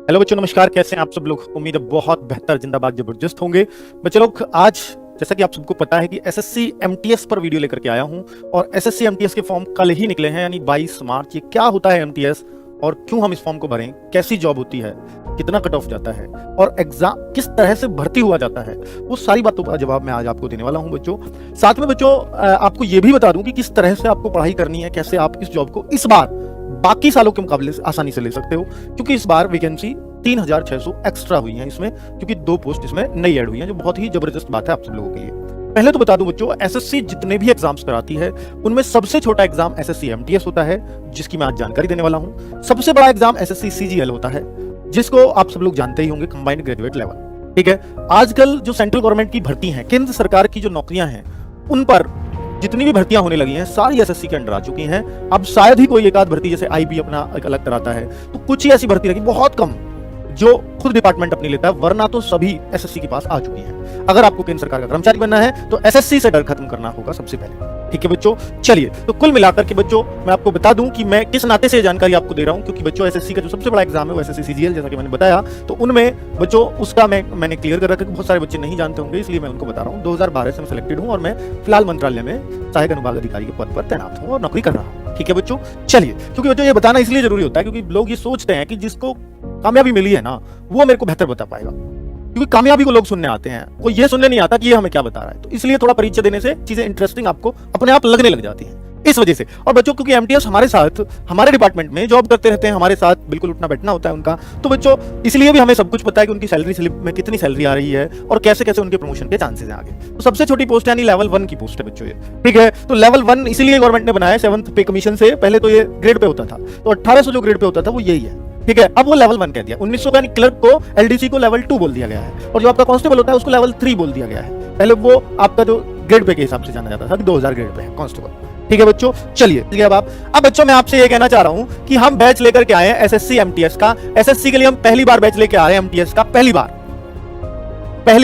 Hello बच्चों, नमस्कार। कैसे हैं आप सब लोग? उम्मीद है बहुत बेहतर, जिंदाबाद, जबरदस्त होंगे। बच्चों लोग, आज जैसा कि आप सबको पता है कि एसएससी एमटीएस पर वीडियो लेकर के आया हूं और एसएससी एमटीएस के फॉर्म कल ही निकले हैं, यानी 22 मार्च। ये क्या होता है एमटीएस और क्यों हम इस फॉर्म को भरें, कैसी जॉब होती है, कितना कट ऑफ जाता है और एग्जाम किस तरह से भर्ती हुआ जाता है, वो सारी बातों का जवाब मैं आज आपको देने वाला हूं बच्चों। साथ में बच्चों आपको ये भी बता दूं कि किस तरह से आपको पढ़ाई करनी है, कैसे आप इस जॉब को इस बार बाकी सालों के मुकाबले आसानी से ले सकते हो, क्योंकि इस बार वैकेंसी 3600 एक्स्ट्रा हुई हैं इसमें, क्योंकि 2 पोस्ट इसमें नई ऐड हुई हैं, जो बहुत ही जबरदस्त बात है आप सब लोगों के लिए। पहले तो बता दूं बच्चों, एसएससी जितने भी एग्जाम्स कराती है उनमें सबसे छोटा एग्जाम एसएससी एमटीएस होता है, जिसकी मैं आज जानकारी देने वाला हूं। सबसे बड़ा एग्जाम एसएससी सीजीएल होता है, जिसको आप सब लोग जानते ही होंगे, कंबाइंड ग्रेजुएट लेवल। ठीक है, आजकल जो सेंट्रल गवर्नमेंट की भर्ती हैं, केंद्र सरकार की जो नौकरियां हैं, उन पर जितनी भी भर्तियां होने लगी हैं सारी एसएससी के अंडर आ चुकी हैं। अब शायद ही कोई एक आध भर्ती, जैसे आईबी अपना एक अलग कराता है, तो कुछ ही ऐसी भर्ती रही, बहुत कम, जो खुद डिपार्टमेंट अपनी लेता है, वरना तो सभी एसएससी के पास आ चुकी हैं। अगर आपको केंद्र सरकार का कर्मचारी बनना है तो एसएससी से डर खत्म करना होगा सबसे पहले। ठीक है बच्चों, चलिए तो कुल मिलाकर के बच्चों मैं आपको बता दूं कि मैं किस नाते से जानकारी आपको दे रहा हूं, क्योंकि बच्चों एसएससी का जो सबसे बड़ा एग्जाम है वो एसएससी सीजीएल, जैसा कि मैंने बताया, तो उनमें बच्चों उसका मैंने क्लियर कर रखा है। बहुत सारे बच्चे नहीं जानते होंगे, इसलिए मैं उनको बता रहा हूँ। 2012 से मैं सिलेक्टेड हूँ और मैं फिलहाल मंत्रालय में सहायक अनुभाग अधिकारी के पद पर तैनात हूँ और नौकरी कर रहा हूँ। ठीक है बच्चों, चलिए, क्योंकि बच्चों ये बताना इसलिए जरूरी होता है क्योंकि लोग ये सोचते हैं कि जिसको कामयाबी मिली है ना, वो मेरे को बेहतर बता पाएगा, क्योंकि कामयाबी को लोग सुनने आते हैं, कोई ये सुनने नहीं आता कि ये हमें क्या बता रहा है। तो इसलिए थोड़ा परिचय देने से चीजें इंटरेस्टिंग आपको अपने आप लगने लग जाती हैं, इस वजह से। और बच्चों क्योंकि एमटीएस हमारे साथ, हमारे डिपार्टमेंट में जॉब करते रहते हैं, हमारे साथ बिल्कुल उठना बैठना होता है उनका, तो बच्चों इसलिए भी हमें सब कुछ पता है कि उनकी सैलरी स्लिप में कितनी सैलरी आ रही है और कैसे कैसे उनके प्रमोशन के चांसेस हैं आगे। तो सबसे छोटी पोस्ट यानी लेवल 1 की पोस्ट है बच्चों ये। ठीक है, तो लेवल 1 इसलिए गवर्नमेंट ने बनाया 7th पे कमीशन से, पहले तो ये ग्रेड पे होता था, तो 1800 जो ग्रेड पे होता था वो यही है। ठीक है, अब वो लेवल 1 कह दिया। 1900 का क्लर्क को, एलडीसी को लेवल 2 बोल दिया गया है, और जो आपका कांस्टेबल होता है उसको लेवल 3 बोल दिया गया है। पहले वो आपका जो ग्रेड पे के हिसाब से जाना जाता था, 2000 ग्रेड पे है कांस्टेबल। ठीक है बच्चों, चलिए अब बच्चों मैं आपसे ये कहना चाह रहा हूं कि हम बैच लेकर के आए हैं एसएससी एमटीएस का। एसएससी के लिए हम पहली बार बैच लेके आ रहे हैं एमटीएस का, पहली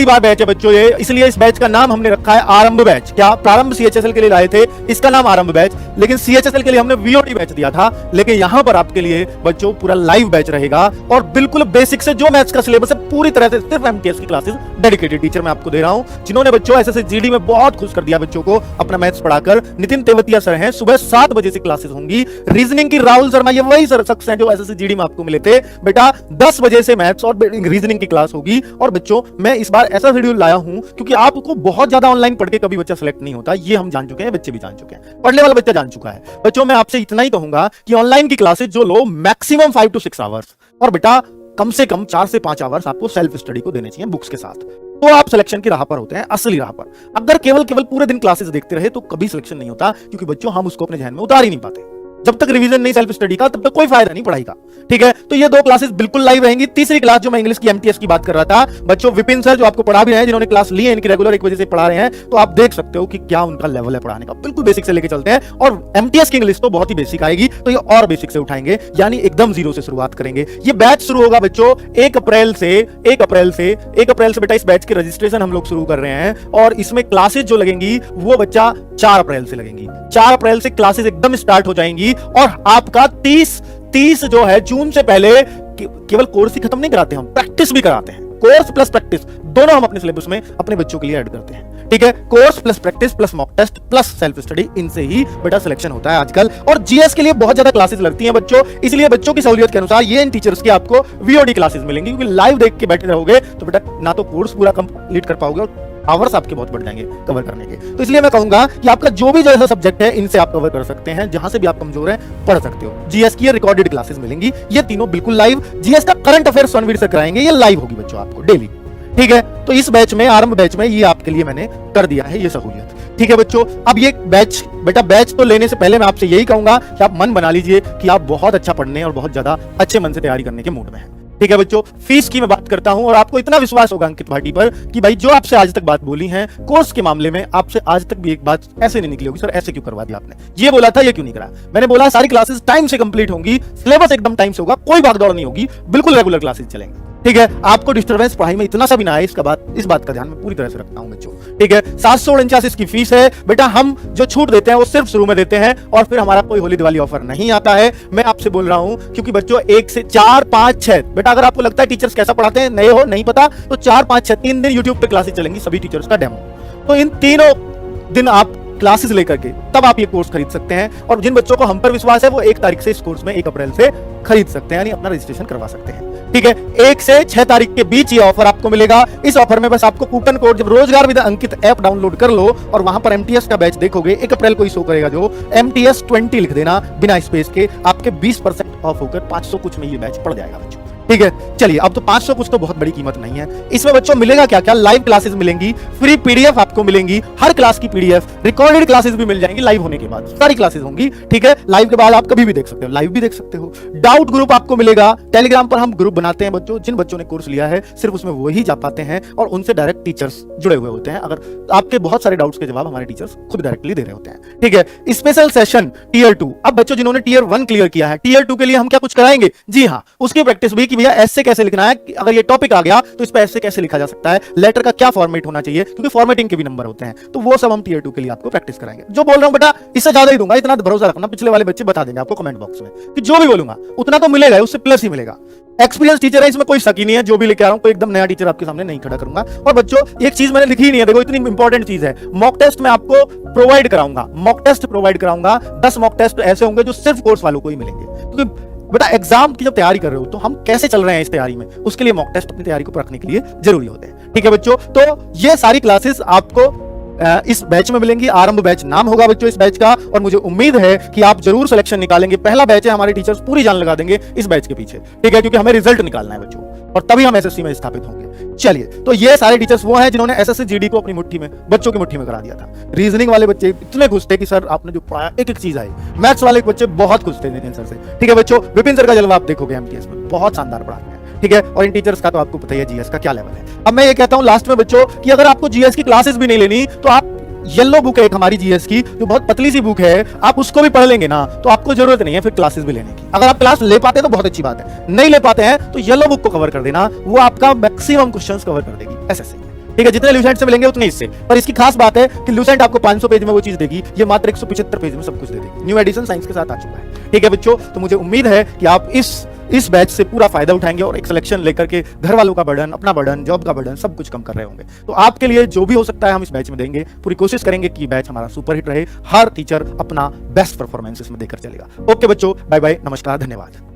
बार बैच है बच्चों ये, इसलिए इस बैच का नाम हमने रखा है आरंभ बैच। क्या प्रारंभ सीएचएसएल के लिए लाए थे, इसका नाम आरंभ बैच, लेकिन सीएचएसएल के लिए हमने वीओडी बैच दिया था। लेकिन यहां पर आपके लिए बच्चों पूरा लाइव बैच रहेगा और बिल्कुल बेसिक से जो मैथ्स का सिलेबस है पूरी तरह से सिर्फ एमटीएस की क्लासेस डेडिकेटेड टीचर मैं आपको दे रहा हूं, जिन्होंने बच्चों एसएससी जीडी में बहुत खुश कर दिया बच्चों को अपना मैथ्स पढ़ाकर। नितिन तेवतिया सर हैं, सुबह 7 बजे से क्लासेस होंगी। रीजनिंग की राहुल शर्मा, ये वही शख्स हैं जो एसएससी जीडी में आपको मिले थे। बेटा 10 बजे से मैथ्स और रीजनिंग की क्लास होगी। और बच्चों मैं इस बार ऐसा शेड्यूल लाया हूं क्योंकि आपको बहुत ज्यादा ऑनलाइन पढ़ के कभी बच्चा सेलेक्ट नहीं होता, ये हम जान चुके हैं, बच्चे भी जान चुके हैं, पढ़ने वाला बच्चा जान चुका है। बच्चों मैं आपसे इतना ही कहूंगा कि ऑनलाइन की क्लासेस जो लो मैक्सिमम 5 to 6 आवर्स, और बेटा कम से कम 4 से 5 आवर्स आपको सेल्फ स्टडी को देने चाहिए बुक्स के साथ, तो आप सिलेक्शन की राह पर होते हैं, असली राह पर। अगर केवल पूरे दिन क्लासेस देखते रहे तो कभी सिलेक्शन नहीं होता, क्योंकि बच्चों हम उसको अपने ध्यान में उतार ही नहीं पाते। जब तक रिवीजन नहीं सेल्फ स्टडी का, तब तक कोई फायदा नहीं पढ़ाई का। ठीक है, तो ये 2 क्लासेस बिल्कुल लाइव रहेंगी। तीसरी क्लास जो मैं इंग्लिश की एमटीएस की बात कर रहा था बच्चों, विपिन सर जो आपको पढ़ा भी रहे हैं, जिन्होंने क्लास ली है, इनकी रेगुलर 1 बजे से पढ़ा रहे हैं, तो आप देख सकते हो कि क्या उनका लेवल है पढ़ाने का। बिल्कुल बेसिक से लेके चलते हैं, और एमटीएस की इंग्लिश तो बहुत ही बेसिक आएगी, तो ये और बेसिक से उठाएंगे, यानी एकदम जीरो से शुरुआत करेंगे। ये बैच शुरू होगा बच्चों 1 अप्रैल से बेटा इस बैच के रजिस्ट्रेशन हम लोग शुरू कर रहे हैं, और इसमें क्लासेस जो लगेंगी वो बच्चा 4 अप्रैल से लगेंगी। 4 अप्रैल से क्लासेस एकदम स्टार्ट हो जाएंगी, और आपका 30 जो है जून से पहले केवल कोर्स ही खत्म नहीं कराते, हम प्रैक्टिस भी कराते हैं। कोर्स प्लस प्रैक्टिस दोनों हम अपने सिलेबस में अपने बच्चों के लिए ऐड करते हैं। ठीक है, course plus practice plus mock test plus self study, इनसे ही बेटा सिलेक्शन होता है आजकल। और जीएस के लिए बहुत ज्यादा क्लासेस लगती हैं बच्चों, इसलिए बच्चों की सहूलियत के अनुसार ये इन टीचर्स की आपको वीओडी क्लासेस मिलेंगी, क्योंकि लाइव देख के बैठे रहोगे तो बेटा ना तो कोर्स पूरा कंप्लीट कर पाओगे और आवर्स आपके बहुत बढ़ जाएंगे कवर करने के। तो इसलिए मैं कहूंगा कि आपका जो भी जैसा सब्जेक्ट है इनसे आप कवर कर सकते हैं, जहां से भी आप कमजोर हैं पढ़ सकते हो। जीएस की रिकॉर्डेड क्लासेस मिलेंगी, ये तीनों बिल्कुल लाइव। जीएस का करंट अफेयर्स रणवीर से कराएंगे, ये लाइव होगी बच्चों आपको डेली। ठीक है, तो इस बैच में, आरंभ बैच में, ये आपके लिए मैंने कर दिया है ये सहूलियत। ठीक है बच्चों, अब ये बैच बैच तो लेने से पहले मैं आपसे यही कहूंगा कि आप मन बना लीजिए कि आप बहुत अच्छा पढ़ने और बहुत ज्यादा अच्छे मन से तैयारी करने के मूड में हैं। ठीक है बच्चों, फीस की मैं बात करता हूं, और आपको इतना विश्वास होगा अंकित भाटी पर कि भाई जो आपसे आज तक बात बोली है कोर्स के मामले में, आपसे आज तक भी एक बात ऐसे नहीं निकली होगी, सर ऐसे क्यों करवा दिया आपने, ये बोला था ये क्यों नहीं करा। मैंने बोला सारी क्लासेस टाइम से कंप्लीट होंगी, सिलेबस एकदम टाइम से होगा, कोई भागदौड़ नहीं होगी, बिल्कुल रेगुलर क्लासेस चलेंगे। ठीक है, आपको डिस्टर्बेंस पढ़ाई में इतना सा भी ना आए, इस बात का ध्यान मैं पूरी तरह से रखता हूं बच्चों। ठीक है, 749 इसकी फीस है बेटा। हम जो छूट देते हैं वो सिर्फ शुरू में देते हैं और फिर हमारा कोई होली दिवाली ऑफर नहीं आता है। मैं आपसे बोल रहा हूं क्योंकि बच्चों 1 से 4 5 6 बेटा, अगर आपको लगता है टीचर्स कैसा पढ़ाते हैं, नए हो नहीं पता, तो 4 5 6 3 दिन यूट्यूब पे क्लासेस चलेंगी सभी टीचर्स का डेमो। तो इन तीनों दिन आप क्लासेस लेकर के तब आप ये कोर्स खरीद सकते हैं। और जिन बच्चों को हम पर विश्वास है वो 1 तारीख से इस कोर्स में 1 अप्रैल से खरीद सकते हैं, यानी अपना रजिस्ट्रेशन करवा सकते हैं। ठीक है, 1 से 6 तारीख के बीच ये ऑफर आपको मिलेगा। इस ऑफर में बस आपको कूपन कोड, जब रोजगार विद अंकित ऐप डाउनलोड कर लो और वहां पर एमटीएस का बैच देखोगे, 1 अप्रैल को ही शो करेगा जो MTS 20 लिख देना बिना स्पेस के, आपके 20% ऑफ होकर 500 कुछ में ये बैच पड़ जाएगा बच्चों। ठीक है, चलिए अब तो 500 कुछ तो बहुत बड़ी कीमत नहीं है। इसमें बच्चों मिलेगा क्या क्या? लाइव क्लासेस मिलेंगी, फ्री पीडीएफ आपको मिलेंगी, हर क्लास की पीडीएफ, रिकॉर्डेड क्लासेस भी मिल जाएंगी लाइव होने के बाद, सारी क्लासेस होंगी। ठीक है, लाइव के बाद आप कभी भी देख सकते हो, लाइव भी देख सकते हो। डाउट ग्रुप आपको मिलेगा, टेलीग्राम पर हम ग्रुप बनाते हैं बच्चों, जिन बच्चों ने कोर्स लिया है सिर्फ उसमें वही जा पाते हैं और उनसे डायरेक्ट टीचर्स जुड़े हुए होते हैं। अगर आपके बहुत सारे डाउट्स के जवाब हमारे टीचर्स खुद डायरेक्टली दे रहे होते हैं। ठीक है, स्पेशल सेशन टियर 2, अब बच्चों जिन्होंने टियर 1 क्लियर किया है, टियर 2 के लिए हम क्या कुछ कराएंगे? जी हाँ, उसकी प्रैक्टिस भी कि भैया ऐसे कैसे लिखना है, कि अगर ये टॉपिक आ गया तो इस पे ऐसे कैसे लिखा जा सकता है, लेटर का क्या फॉर्मेट होना चाहिए, क्योंकि फॉर्मेटिंग के भी नंबर होते हैं, तो वो सब हम टियर 2 के लिए आपको प्रैक्टिस कराएंगे। जो बोल रहा हूं बेटा इससे ज्यादा ही दूंगा, इतना भरोसा रखना, पिछले वाले बच्चे बता देंगे आपको कमेंट बॉक्स में कि जो भी बोलूंगा उतना तो मिलेगा, उससे प्लस ही मिलेगा। एक्सपीरियंस टीचर है, इसमें कोई शक ही नहीं है। जो भी लेके आ रहा हूं कोई एकदम नया टीचर आपके सामने नहीं खड़ा करूंगा। और बच्चों एक चीज मैंने लिखी ही नहीं है, देखो इतनी इंपॉर्टेंट चीज है, मॉक टेस्ट मैं आपको प्रोवाइड कराऊंगा, मॉक टेस्ट प्रोवाइड कराऊंगा। 10 मॉक टेस्ट ऐसे होंगे जो सिर्फ कोर्स वालों को ही मिलेंगे, क्योंकि बेटा एग्जाम की जब तैयारी कर रहे हो तो हम कैसे चल रहे हैं इस तैयारी में, उसके लिए मॉक टेस्ट अपनी तैयारी को रखने के लिए जरूरी होते हैं। ठीक है बच्चों, तो ये सारी क्लासेस आपको इस बैच में मिलेंगी। आरंभ बैच नाम होगा बच्चों इस बैच का, और मुझे उम्मीद है कि आप जरूर सिलेक्शन निकालेंगे। पहला बैच है, हमारे टीचर्स पूरी जान लगा देंगे इस बैच के पीछे। ठीक है, क्योंकि हमें रिजल्ट निकालना है बच्चों, और तभी हम एसएससी में स्थापित होंगे। चलिए, तो ये सारे टीचर्स वो हैं जिन्होंने एसएससी जीडी को अपनी मुट्ठी में, बच्चों की मुट्ठी में करा दिया था। रीजनिंग वाले बच्चे इतने खुश थे कि सर आपने जो पढ़ाया एक एक चीज आई। मैथ्स वाले बच्चे बहुत खुश थे नितिन सर से। ठीक है बच्चों, विपिन सर का जलवा आप देखोगे एमटीएस में, बहुत शानदार पढ़ाते हैं। ठीक है, और इन टीचर्स का तो आपको पता ही है जीएस का क्या लेवल है। अब मैं ये कहता हूं लास्ट में बच्चों कि अगर आपको जीएस की क्लासेस भी नहीं लेनी तो आप येलो बुक है एक हमारी जीएस की, जो बहुत पतली सी बुक है, आप उसको भी पढ़ लेंगे ना तो आपको जरूरत नहीं है फिर क्लासेस भी लेने की। अगर आप क्लास ले पाते हैं तो बहुत अच्छी बात है, नहीं ले पाते हैं तो येलो बुक को कवर कर देना, वो आपका मैक्सिमम क्वेश्चंस कवर कर देगी एसएससी में। ठीक है, जितने ल्यूसेंट से मिलेंगे उतने इससे, पर इसकी खास बात है कि ल्यूसेंट आपको 500 पेज में वो चीज देगी, ये मात्र 175 पेज में सब कुछ दे देगी। न्यू एडिशन साइंस के साथ आ चुका है। ठीक है बच्चों, तो मुझे उम्मीद है कि आप इस बैच से पूरा फायदा उठाएंगे और एक सिलेक्शन लेकर के घर वालों का बर्डन, अपना बर्डन, जॉब का बर्डन सब कुछ कम कर रहे होंगे। तो आपके लिए जो भी हो सकता है हम इस बैच में देंगे, पूरी कोशिश करेंगे कि बैच हमारा सुपरहिट रहे, हर टीचर अपना बेस्ट परफॉर्मेंस इसमें देकर चलेगा। ओके बच्चों, बाय बाय, नमस्कार, धन्यवाद।